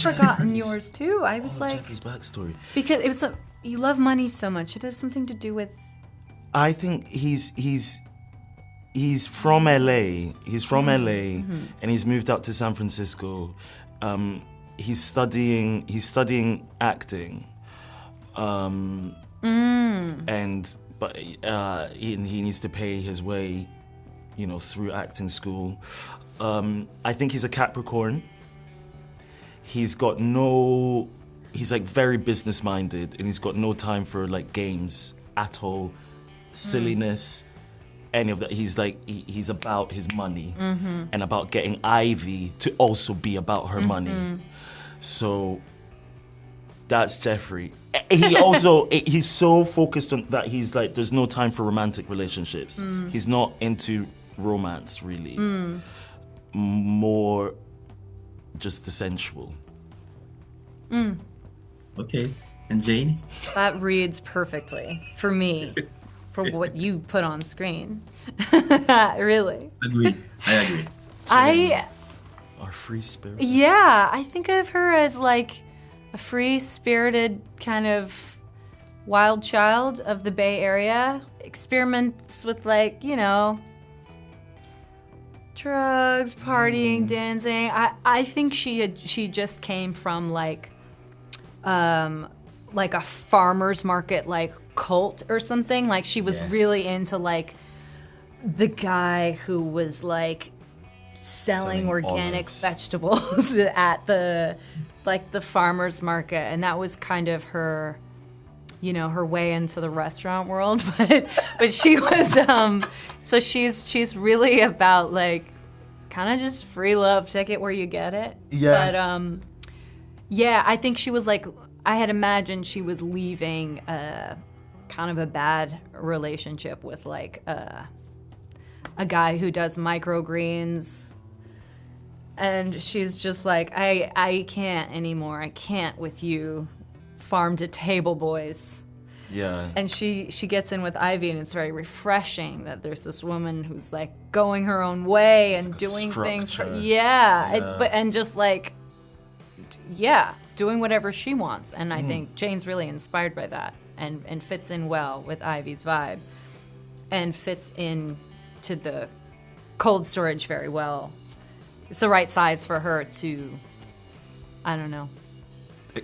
have forgotten yours too. I was like, Jeffrey's backstory. Because it was you love money so much. It has something to do with. I think he's from LA. He's from LA, and he's moved out to San Francisco. He's studying acting, but he needs to pay his way, through acting school. I think he's a Capricorn. He's like very business minded, and he's got no time for like games at all, silliness, any of that. He's like he's about his money and about getting Ivy to also be about her money. So that's Jeffrey. He's so focused on that. He's like, there's no time for romantic relationships. He's not into romance really. More just the sensual. Okay. And Jane? That reads perfectly for me, for what you put on screen. Really. I agree. Our free spirit. Yeah, I think of her as like a free-spirited kind of wild child of the Bay Area. Experiments with like, drugs, partying, dancing. I think she just came from like a farmer's market like cult or something. Like she was really into like the guy who was like selling organic olives. vegetables at the farmer's market, and that was kind of her her way into the restaurant world. But she was so she's really about like kind of just free love, take it where you get it. But I think she was like, I had imagined she was leaving kind of a bad relationship with like a guy who does microgreens, and she's just like, I can't anymore. I can't with you farm to table boys. Yeah. And she gets in with Ivy, and it's very refreshing that there's this woman who's like going her own way and like doing things. Doing whatever she wants. And I think Jane's really inspired by that and fits in well with Ivy's vibe and fits in to the cold storage very well. It's the right size for her to, I don't know,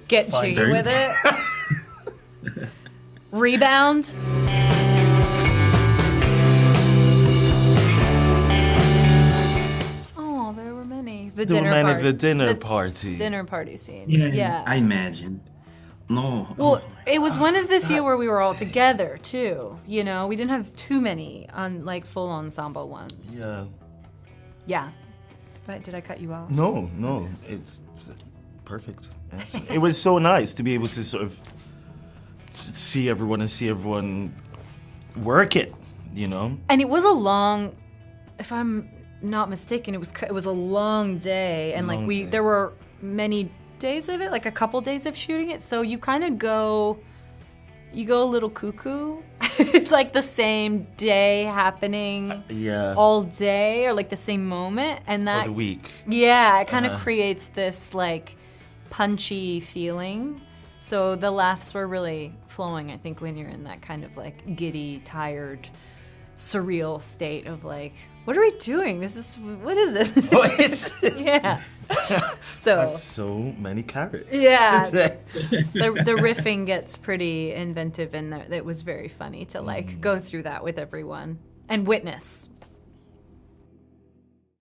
get jiggy with it. Rebound. Oh, there were many. The dinner party scene. Yeah. I imagine. No. Well, it was one of the few where we were all together too. We didn't have too many on like full ensemble ones. Yeah. Yeah. But did I cut you off? No, it's perfect. Yes. It was so nice to be able to sort of see everyone work it, And it was a long, if I'm not mistaken, it was a long day, and there were many days of it, like a couple days of shooting it. So you kind of go a little cuckoo. It's like the same day happening all day, or like the same moment, and that for the week. Yeah, it kind of creates this like punchy feeling. So the laughs were really flowing, I think, when you're in that kind of like giddy, tired, surreal state of like, what are we doing? What is it? What is this? Yeah. So that's so many carrots. Yeah. the riffing gets pretty inventive in there. It was very funny to like go through that with everyone and witness